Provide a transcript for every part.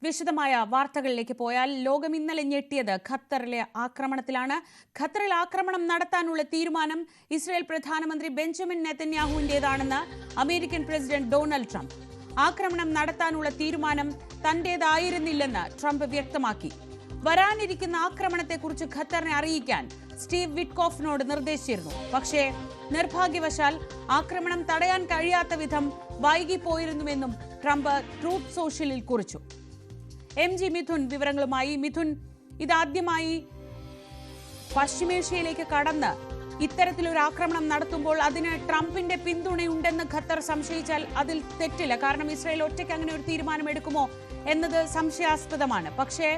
വിശദമായ വാർത്തകളിലേക്ക് പോയാൽ ലോകം ഇന്നലെ ഞെട്ടിയത് ഖത്തറിലെ ആക്രമണത്തിലാണ്. ഖത്തറിൽ ആക്രമണം നടത്താനുള്ള തീരുമാനം ഇസ്രായേൽ പ്രധാനമന്ത്രി ബെഞ്ചമിൻ നെതന്യാഹുവിന്റേതാണെന്ന് അമേരിക്കൻ പ്രസിഡന്റ് ഡൊണാൾഡ് ട്രംപ്. ആക്രമണം നടത്താനുള്ള തീരുമാനം തന്റേതായിരുന്നില്ലെന്ന് ട്രംപ് വ്യക്തമാക്കി. വരാനിരിക്കുന്ന ആക്രമണത്തെക്കുറിച്ച് ഖത്തറിനെ അറിയിക്കാൻ സ്റ്റീവ് വിറ്റ്കോഫിനോട് നിർദ്ദേശിച്ചിരുന്നു. പക്ഷേ നിർഭാഗ്യവശാൽ ആക്രമണം തടയാൻ കഴിയാത്ത വിധം വൈകിപ്പോയിരുന്നുവെന്നും ട്രംപ് ട്രൂത്ത് സോഷ്യലിൽ കുറിച്ചു. MG മിഥുൻ വിവരങ്ങളുമായി. മിഥുൻ, ഇതാദ്യമായി പശ്ചിമേഷ്യയിലേക്ക് കടന്ന് ഇത്തരത്തിലൊരു ആക്രമണം നടത്തുമ്പോൾ അതിന് ട്രംപിന്റെ പിന്തുണയുണ്ടെന്ന് ഖത്തർ സംശയിച്ചാൽ അതിൽ തെറ്റില്ല. കാരണം ഇസ്രായേൽ ഒറ്റയ്ക്ക് അങ്ങനെ ഒരു തീരുമാനം എടുക്കുമോ എന്നത് സംശയാസ്പദമാണ്. പക്ഷേ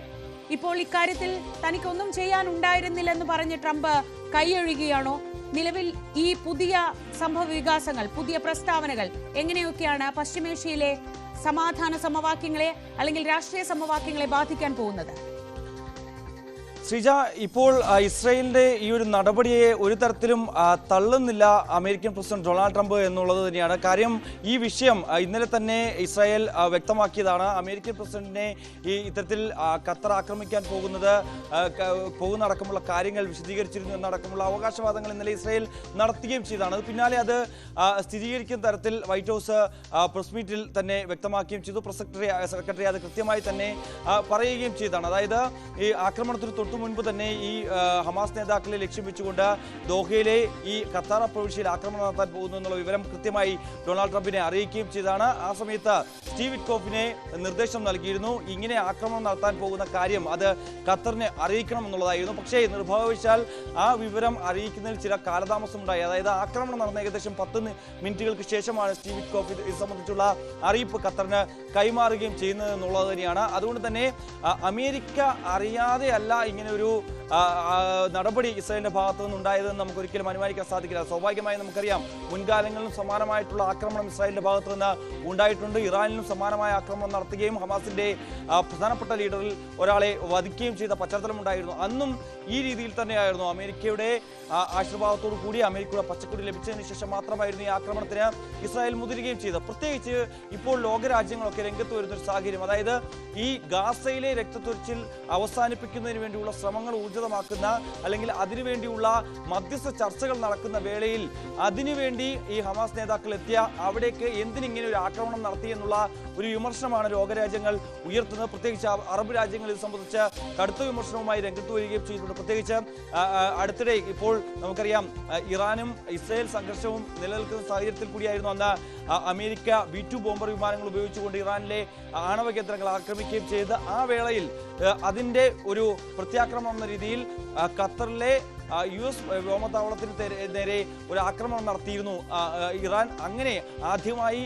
ഇപ്പോൾ ഇക്കാര്യത്തിൽ തനിക്കൊന്നും ചെയ്യാനുണ്ടായിരുന്നില്ലെന്ന് പറഞ്ഞ് ട്രംപ് കൈയൊഴുകുകയാണോ? നിലവിൽ ഈ പുതിയ സംഭവ വികാസങ്ങൾ, പുതിയ പ്രസ്താവനകൾ എങ്ങനെയൊക്കെയാണ് പശ്ചിമേഷ്യയിലെ സമാധാന സമവാക്യങ്ങളെ അല്ലെങ്കിൽ രാഷ്ട്രീയ സമവാക്യങ്ങളെ ബാധിക്കാൻ പോകുന്നത്? ശ്രീജ, ഇപ്പോൾ ഇസ്രായേലിന്റെ ഈ ഒരു നടപടിയെ ഒരു തരത്തിലും തള്ളുന്നില്ല അമേരിക്കൻ പ്രസിഡന്റ് ഡൊണാൾഡ് ട്രംപ് എന്നുള്ളത് തന്നെയാണ് കാര്യം. ഈ വിഷയം ഇന്നലെ തന്നെ ഇസ്രായേൽ വ്യക്തമാക്കിയതാണ്. അമേരിക്കൻ പ്രസിഡന്റിനെ ഈ ഇത്തരത്തിൽ ഖത്തർ ആക്രമിക്കാൻ പോകുന്നടക്കമുള്ള കാര്യങ്ങൾ വിശദീകരിച്ചിരുന്നു എന്നടക്കമുള്ള അവകാശവാദങ്ങൾ ഇന്നലെ ഇസ്രായേൽ നടത്തുകയും ചെയ്തതാണ്. അത് പിന്നാലെ അത് സ്ഥിരീകരിക്കുന്ന തരത്തിൽ വൈറ്റ് ഹൗസ് പ്രസ് മീറ്റിൽ തന്നെ വ്യക്തമാക്കുകയും ചെയ്തു. പ്രസ് സെക്രട്ടറി അത് കൃത്യമായി തന്നെ പറയുകയും ചെയ്തതാണ്. അതായത് ഈ ആക്രമണത്തിന് മുൻപ് തന്നെ ഈ ഹമാസ് നേതാക്കളെ ലക്ഷ്യം വെച്ചുകൊണ്ട് ദോഹയിലെ ഈ ഖത്താർ പ്രവിശ്യയിൽ ആക്രമണം നടത്താൻ പോകുന്നു എന്നുള്ള വിവരം കൃത്യമായി ഡൊണാൾഡ് ട്രംപിനെ അറിയിക്കുകയും ചെയ്താണ്. ആ സമയത്ത് സ്റ്റീവ് വിറ്റ്കോഫിനെ നിർദ്ദേശം നൽകിയിരുന്നു, ഇങ്ങനെ ആക്രമണം നടത്താൻ പോകുന്ന കാര്യം അത് ഖത്തറിനെ അറിയിക്കണം എന്നുള്ളതായിരുന്നു. പക്ഷേ നിർഭാഗ്യവശാൽ ആ വിവരം അറിയിക്കുന്നതിൽ ചില കാലതാമസം ഉണ്ടായി. അതായത് ആക്രമണം നടന്ന ഏകദേശം 10 മിനിറ്റുകൾക്ക് ശേഷമാണ് സ്റ്റീവ് വിറ്റ്കോഫ് ഇത് സംബന്ധിച്ചുള്ള അറിയിപ്പ് ഖത്തറിന് കൈമാറുകയും ചെയ്യുന്നത് എന്നുള്ളത് തന്നെയാണ്. അതുകൊണ്ട് തന്നെ അമേരിക്ക അറിയാതെ അല്ല ഇങ്ങനെ ഒരു നടപടി ഇസ്രായേലിന്റെ ഭാഗത്തു നിന്നുണ്ടായതെന്ന് നമുക്ക് ഒരിക്കലും അനുമാനിക്കാൻ സാധിക്കില്ല. സ്വാഭാവികമായി നമുക്കറിയാം, മുൻകാലങ്ങളിലും സമാനമായിട്ടുള്ള ആക്രമണം ഇസ്രായേലിന്റെ ഭാഗത്തു നിന്ന് ഉണ്ടായിട്ടുണ്ട്. ഇറാനിലും സമാനമായ ആക്രമണം നടത്തുകയും ഹമാസിന്റെ പ്രധാനപ്പെട്ട ലീഡറിൽ ഒരാളെ വധിക്കുകയും ചെയ്ത പശ്ചാത്തലമുണ്ടായിരുന്നു. അന്നും ഈ രീതിയിൽ തന്നെയായിരുന്നു. അമേരിക്കയുടെ ആശീർവാദത്തോടു കൂടി അമേരിക്കയുടെ പച്ചക്കൊടി ലഭിച്ചതിന് ശേഷം മാത്രമായിരുന്നു ഈ ആക്രമണത്തിന് ഇസ്രായേൽ മുതിരുകയും ചെയ്തത്. പ്രത്യേകിച്ച് ഇപ്പോൾ ലോകരാജ്യങ്ങളൊക്കെ രംഗത്ത് വരുന്നൊരു സാഹചര്യം, അതായത് ഈ ഗാസയിലെ രക്തച്ചൊരിച്ചിൽ അവസാനിപ്പിക്കുന്നതിന് വേണ്ടിയുള്ള ശ്രമങ്ങൾ ഊർജിതമാക്കുന്ന അല്ലെങ്കിൽ അതിനുവേണ്ടിയുള്ള മധ്യസ്ഥ ചർച്ചകൾ നടക്കുന്ന വേളയിൽ അതിനുവേണ്ടി ഈ ഹമാസ് നേതാക്കൾ എത്തിയ അവിടേക്ക് എന്തിനിങ്ങനെ ഒരു ആക്രമണം നടത്തി എന്നുള്ള ഒരു വിമർശനമാണ് ലോകരാജ്യങ്ങൾ ഉയർത്തുന്നത്. പ്രത്യേകിച്ച് അറബ് രാജ്യങ്ങൾ ഇത് സംബന്ധിച്ച് കടുത്ത വിമർശനവുമായി രംഗത്ത് വരികയും ചെയ്തിട്ടുണ്ട്. പ്രത്യേകിച്ച് അടുത്തിടെ ഇപ്പോൾ നമുക്കറിയാം, ഇറാനും ഇസ്രായേൽ സംഘർഷവും നിലനിൽക്കുന്ന സാഹചര്യത്തിൽ കൂടിയായിരുന്നു അന്ന് അമേരിക്ക B-2 ബോംബർ വിമാനങ്ങൾ ഉപയോഗിച്ചുകൊണ്ട് ഇറാനിലെ ആണവ കേന്ദ്രങ്ങൾ ആക്രമിക്കുകയും ചെയ്ത് ആ വേളയിൽ അതിന്റെ ഒരു പ്രത്യാക്രമണം എന്ന രീതിയിൽ ഖത്തറിലെ US വ്യോമതാവളത്തിന് നേരെ ഒരു ആക്രമണം നടത്തിയിരുന്നു ഇറാൻ. അങ്ങനെ ആദ്യമായി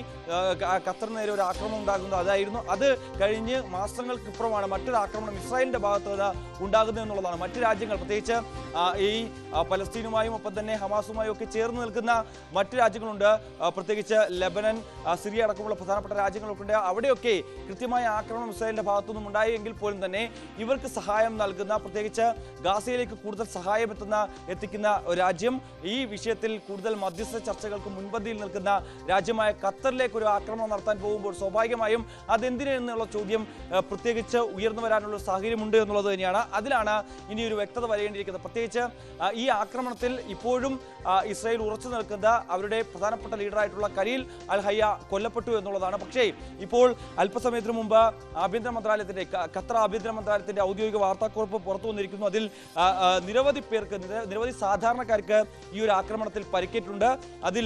ഖത്തറിന് നേരെ ഒരു ആക്രമണം ഉണ്ടാകുന്നത് അതായിരുന്നു. അത് കഴിഞ്ഞ് മാസങ്ങൾക്കിപ്പുറമാണ് മറ്റൊരു ആക്രമണം ഇസ്രായേലിന്റെ ഭാഗത്ത് നിന്ന് ഉണ്ടാകുന്നത് എന്നുള്ളതാണ്. മറ്റു രാജ്യങ്ങൾ, പ്രത്യേകിച്ച് ഈ പലസ്തീനുമായും ഒപ്പം തന്നെ ഹമാസുമായും ഒക്കെ ചേർന്ന് നിൽക്കുന്ന മറ്റു രാജ്യങ്ങളുണ്ട്. പ്രത്യേകിച്ച് ലെബനൻ, സിറിയ അടക്കമുള്ള പ്രധാനപ്പെട്ട രാജ്യങ്ങളൊക്കെ ഉണ്ട്. അവിടെയൊക്കെ കൃത്യമായ ആക്രമണം ഇസ്രായേലിന്റെ ഭാഗത്തുനിന്നും ഉണ്ടായെങ്കിൽ പോലും തന്നെ ഇവർക്ക് സഹായം നൽകുന്ന, പ്രത്യേകിച്ച് ഗാസയിലേക്ക് കൂടുതൽ സഹായം എത്തിക്കുന്ന രാജ്യം, ഈ വിഷയത്തിൽ കൂടുതൽ മധ്യസ്ഥ ചർച്ചകൾക്ക് മുൻപന്തിയിൽ നിൽക്കുന്ന രാജ്യമായ ഖത്തറിലേക്ക് ഒരു ആക്രമണം നടത്താൻ പോകുമ്പോൾ സ്വാഭാവികമായും അതെന്തിനെന്നുള്ള ചോദ്യം പ്രത്യേകിച്ച് ഉയർന്നു വരാനുള്ള സാഹചര്യമുണ്ട് എന്നുള്ളത് തന്നെയാണ്. അതിലാണ് ഇനിയൊരു വ്യക്തത വരേണ്ടിയിരിക്കുന്നത്. പ്രത്യേകിച്ച് ഈ ആക്രമണത്തിൽ ഇപ്പോഴും ഇസ്രായേൽ ഉറച്ചു നിൽക്കുന്ന അവരുടെ പ്രധാനപ്പെട്ട ലീഡറായിട്ടുള്ള ഖലീൽ അൽ ഹയ്യ കൊല്ലപ്പെട്ടു എന്നുള്ളതാണ്. പക്ഷേ ഇപ്പോൾ അല്പസമയത്തിന് മുമ്പ് ആഭ്യന്തര മന്ത്രാലയത്തിന്റെ, ഖത്തർ ആഭ്യന്തര മന്ത്രാലയത്തിന്റെ ഔദ്യോഗിക വാർത്താക്കുറിപ്പ് പുറത്തു വന്നിരിക്കുന്നു. അതിൽ നിരവധി സാധാരണക്കാർക്ക് ഈ ഒരു ആക്രമണത്തിൽ പരിക്കേറ്റിട്ടുണ്ട്. അതിൽ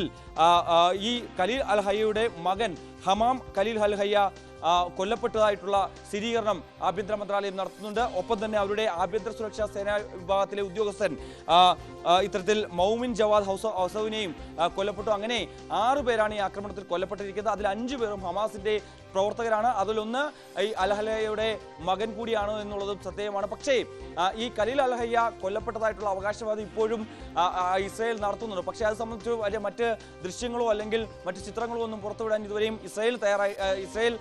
ഈ ഖലീൽ അൽ ഹയ്യയുടെ മകൻ ഹമാം ഖലീൽ അൽ ഹയ്യ കൊല്ലപ്പെട്ടതായിട്ടുള്ള സ്ഥിരീകരണം ആഭ്യന്തര മന്ത്രാലയം നടത്തുന്നുണ്ട്. ഒപ്പം തന്നെ അവരുടെ ആഭ്യന്തര സുരക്ഷാ സേനാ വിഭാഗത്തിലെ ഉദ്യോഗസ്ഥൻ ഇത്തരത്തിൽ മൗമിൻ ജവാദ് ഹൗസവിനെയും കൊല്ലപ്പെട്ടു. അങ്ങനെ 6 പേരാണ് ഈ ആക്രമണത്തിൽ കൊല്ലപ്പെട്ടിരിക്കുന്നത്. അതിൽ 5 പേരും ഹമാസിന്റെ പ്രവർത്തകരാണ്. അതിലൊന്ന് ഈ അൽഹയ്യയുടെ മകൻ കൂടിയാണ് എന്നുള്ളതും ശ്രദ്ധേയമാണ്. പക്ഷേ ഈ ഖലീൽ അൽ ഹയ്യ കൊല്ലപ്പെട്ടതായിട്ടുള്ള അവകാശവാദം ഇപ്പോഴും ഇസ്രായേൽ നടത്തുന്നുണ്ട്. പക്ഷേ അത് സംബന്ധിച്ച് മറ്റ് ദൃശ്യങ്ങളോ അല്ലെങ്കിൽ മറ്റ് ചിത്രങ്ങളോ ഒന്നും പുറത്തുവിടാൻ ഇതുവരെയും ഇസ്രായേൽ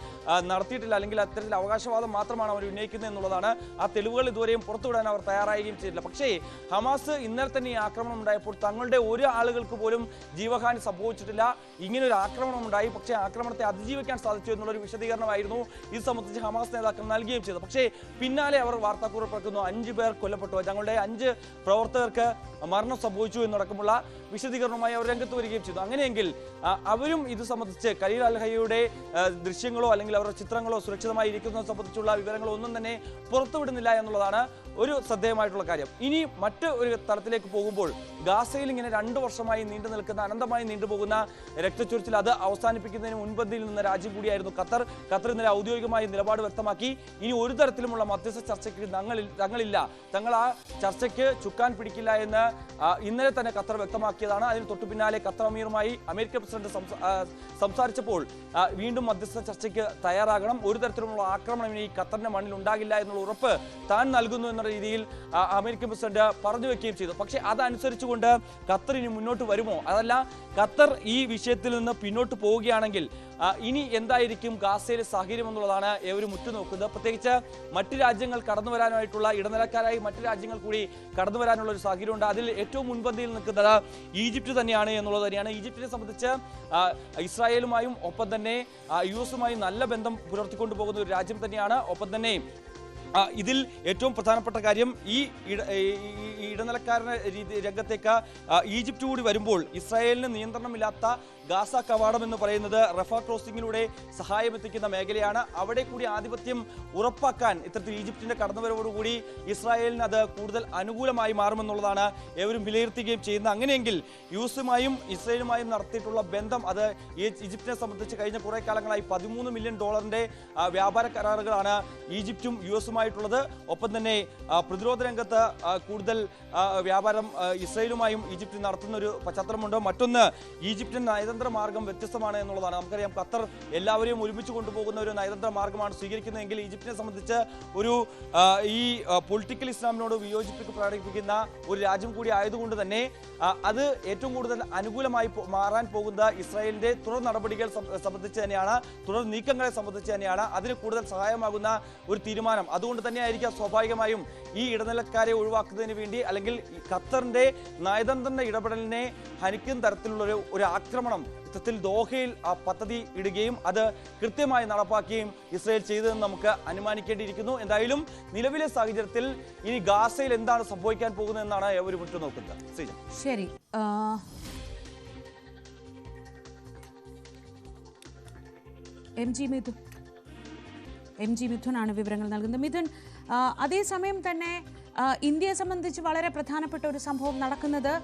നടത്തിയിട്ടില്ല. അല്ലെങ്കിൽ അത്തരത്തിൽ അവകാശവാദം മാത്രമാണ് അവർ ഉന്നയിക്കുന്നത് എന്നുള്ളതാണ്. ആ തെളിവുകൾ ഇതുവരെയും പുറത്തുവിടാൻ അവർ തയ്യാറാവുകയും ചെയ്തില്ല. പക്ഷേ ഹമാസ് ഇന്നലെ തന്നെ ഈ ആക്രമണം ഉണ്ടായപ്പോൾ തങ്ങളുടെ ഒരു ആളുകൾക്ക് പോലും ജീവഹാനി സംഭവിച്ചിട്ടില്ല. ഇങ്ങനൊരു ആക്രമണം ഉണ്ടായി, പക്ഷേ ആക്രമണത്തെ അതിജീവിക്കാൻ സാധിച്ചു എന്നുള്ളൊരു വിശദീകരണമായിരുന്നു ഇത് സംബന്ധിച്ച് ഹമാസ് നേതാക്കൾ നൽകുകയും ചെയ്തത്. പക്ഷേ പിന്നാലെ അവർ വാർത്താക്കുറിപ്പ് ഇറക്കുന്നു, 5 പേർ കൊല്ലപ്പെട്ടു, ഞങ്ങളുടെ 5 പ്രവർത്തകർക്ക് മരണം സംഭവിച്ചു എന്നടക്കമുള്ള വിശദീകരണവുമായി അവർ രംഗത്ത് വരികയും ചെയ്തു. അങ്ങനെയെങ്കിൽ അവരും ഇത് സംബന്ധിച്ച് ഖലീൽ അൽ ഹയ്യയുടെ ദൃശ്യങ്ങളോ അല്ലെങ്കിൽ അവരുടെ ചിത്രങ്ങളോ സുരക്ഷിതമായി ഇരിക്കുന്നത് സംബന്ധിച്ചുള്ള വിവരങ്ങളോ ഒന്നും തന്നെ പുറത്തുവിടുന്നില്ല എന്നുള്ളതാണ് ഒരു ശ്രദ്ധേയമായിട്ടുള്ള കാര്യം. ഇനി മറ്റ് ഒരു തലത്തിലേക്ക് പോകുമ്പോൾ ഗാസയിൽ ഇങ്ങനെ 2 വർഷമായി നീണ്ടു നിൽക്കുന്ന അനന്തമായി നീണ്ടുപോകുന്ന രക്തച്ചൊരിച്ചിൽ അത് അവസാനിപ്പിക്കുന്നതിന് മുൻപന്തിയിൽ നിന്ന രാജ്യം കൂടിയായിരുന്നു ഖത്തർ. ഖത്തർ ഇന്നലെ ഔദ്യോഗികമായി നിലപാട് വ്യക്തമാക്കി, ഇനി ഒരു തരത്തിലുമുള്ള മധ്യസ്ഥ ചർച്ചയ്ക്ക് തങ്ങളില്ല, തങ്ങൾ ആ ചർച്ചയ്ക്ക് ചുക്കാൻ പിടിക്കില്ല എന്ന് ഇന്നലെ തന്നെ ഖത്തർ വ്യക്തമാക്കിയതാണ്. അതിന് തൊട്ടു പിന്നാലെ ഖത്തർ അമീറുമായി അമേരിക്കൻ പ്രസിഡന്റ് സംസാരിച്ചപ്പോൾ വീണ്ടും മധ്യസ്ഥ ചർച്ചയ്ക്ക് തയ്യാറാകണം, ഒരു തരത്തിലുമുള്ള ആക്രമണം ഇനി ഖത്തറിന്റെ മണ്ണിൽ ഉണ്ടാകില്ല എന്നുള്ള ഉറപ്പ് താൻ നൽകുന്നു എന്ന രീതിയിൽ അമേരിക്കൻ പ്രസിഡന്റ് പറഞ്ഞു വെക്കുകയും ചെയ്തു. പക്ഷേ അതനുസരിച്ചുകൊണ്ട് ഖത്തർ ഇനി മുന്നോട്ട് വരുമോ? അതല്ല, ഖത്തർ ഈ വിഷയത്തിൽ നിന്ന് പിന്നോട്ട് പോവുകയാണെങ്കിൽ ഇനി എന്തായിരിക്കും ഗാസയിലെ സാഹചര്യം എന്നുള്ളതാണ് ഏവരും ഉറ്റുനോക്കുന്നത്. പ്രത്യേകിച്ച് മറ്റ് രാജ്യങ്ങൾ കടന്നു വരാനായിട്ടുള്ള ഇടനിലക്കാരായി മറ്റ് രാജ്യങ്ങൾ കൂടി കടന്നു വരാനുള്ള ഒരു സാഹചര്യമുണ്ട്. അതിൽ ഏറ്റവും മുൻപന്തിയിൽ നിൽക്കുന്നത് ഈജിപ്റ്റ് തന്നെയാണ് എന്നുള്ളത് തന്നെയാണ്. ഈജിപ്തിനെ സംബന്ധിച്ച് ഇസ്രായേലുമായും ഒപ്പം തന്നെ US-ഉമായും നല്ല ബന്ധം പുലർത്തിക്കൊണ്ടു പോകുന്ന ഒരു രാജ്യം തന്നെയാണ്. ഒപ്പം തന്നെ ഇതിൽ ഏറ്റവും പ്രധാനപ്പെട്ട കാര്യം ഈ ഇടനിലക്കാരന്റെ രംഗത്തേക്ക് ഈജിപ്റ്റ് കൂടി വരുമ്പോൾ ഇസ്രായേലിന് നിയന്ത്രണമില്ലാത്ത ഗാസ കവാടം എന്ന് പറയുന്നത് റഫ ക്രോസിംഗിലൂടെ സഹായം എത്തിക്കുന്ന മേഖലയാണ്. അവിടെ കൂടി ആധിപത്യം ഉറപ്പാക്കാൻ ഇത്തരത്തിൽ ഈജിപ്തിന്റെ കടന്നുവരവോടുകൂടി ഇസ്രായേലിന് അത് കൂടുതൽ അനുകൂലമായി മാറുമെന്നുള്ളതാണ് ഏവരും വിലയിരുത്തുകയും ചെയ്യുന്നത്. അങ്ങനെയെങ്കിൽ US-ഉമായും ഇസ്രായേലുമായും നടത്തിയിട്ടുള്ള ബന്ധം അത് ഈജിപ്തിനെ സംബന്ധിച്ച് കഴിഞ്ഞ കുറെ കാലങ്ങളായി $13 മില്യൺ വ്യാപാര കരാറുകളാണ് ഈജിപ്തും US-ഉമായിട്ടുള്ളത്. ഒപ്പം തന്നെ പ്രതിരോധ രംഗത്ത് കൂടുതൽ വ്യാപാരം ഇസ്രായേലുമായും ഈജിപ്ത് നടത്തുന്ന ഒരു പശ്ചാത്തലമുണ്ട്. മറ്റൊന്ന്, ഈജിപ്തിൻ നയതന്ത്ര മാർഗം വ്യത്യസ്തമാണ് എന്നുള്ളതാണ്. നമുക്കറിയാം ഖത്തർ എല്ലാവരെയും ഒരുമിച്ച് കൊണ്ടുപോകുന്ന ഒരു നയതന്ത്ര മാർഗമാണ് സ്വീകരിക്കുന്നതെങ്കിൽ ഈജിപ്തിനെ സംബന്ധിച്ച് ഒരു ഈ പൊളിറ്റിക്കൽ ഇസ്ലാമിനോട് വിയോജിപ്പ് പ്രകടിപ്പിക്കുന്ന ഒരു രാജ്യം കൂടി ആയതുകൊണ്ട് തന്നെ അത് ഏറ്റവും കൂടുതൽ അനുകൂലമായി മാറാൻ പോകുന്ന ഇസ്രായേലിന്റെ തുടർ നടപടികൾ സംബന്ധിച്ച് തന്നെയാണ്, തുടർ നീക്കങ്ങളെ സംബന്ധിച്ച് തന്നെയാണ്. അതിന് കൂടുതൽ സഹായമാകുന്ന ഒരു തീരുമാനം. അതുകൊണ്ട് തന്നെയായിരിക്കും സ്വാഭാവികമായും ഈ ഇടനിലക്കാരെ ഒഴിവാക്കുന്നതിന് വേണ്ടി അല്ലെങ്കിൽ ഖത്തറിന്റെ നയതന്ത്ര ഇടപെടലിനെ ഹനിക്കുന്ന തരത്തിലുള്ള ഒരു ആക്രമണം ത്തിൽ ദോഹയിൽ ആ പദ്ധതി ഇടുകയും അത് കൃത്യമായി നടപ്പാക്കുകയും ഇസ്രായേൽ ചെയ്തതെന്ന് നമുക്ക് അനുമാനിക്കേണ്ടിയിരിക്കുന്നു. എന്തായാലും നിലവിലെ സാഹചര്യത്തിൽ ഇനി ഗാസയിൽ എന്താണ് സംഭവിക്കാൻ പോകുന്നതെന്നാണ് അവർ ഉറ്റുനോക്കുന്നത്. ശരി, എം ജി മിഥുനാണ് വിവരങ്ങൾ നൽകുന്നത്. മിഥുൻ, അതേസമയം തന്നെ ഇന്ത്യയെ സംബന്ധിച്ച് വളരെ പ്രധാനപ്പെട്ട ഒരു സംഭവം നടക്കുന്നത്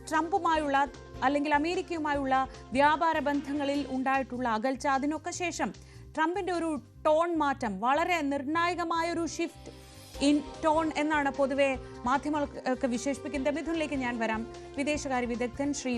ട്രംപുമായുള്ള അല്ലെങ്കിൽ അമേരിക്കയുമായുള്ള വ്യാപാര ബന്ധങ്ങളിൽ ഉണ്ടായിട്ടുള്ള അകൽച്ച, അതിനൊക്കെ ശേഷം ട്രംപിന്റെ ഒരു ടോൺ മാറ്റം, വളരെ നിർണായകമായ ഒരു ഷിഫ്റ്റ് ഇൻ ടോൺ എന്നാണ് പൊതുവെ മാധ്യമങ്ങൾക്ക് വിശേഷിപ്പിക്കുന്നത്. മിഥുനിലേക്ക് ഞാൻ വരാം. വിദേശകാര്യ വിദഗ്ധൻ ശ്രീ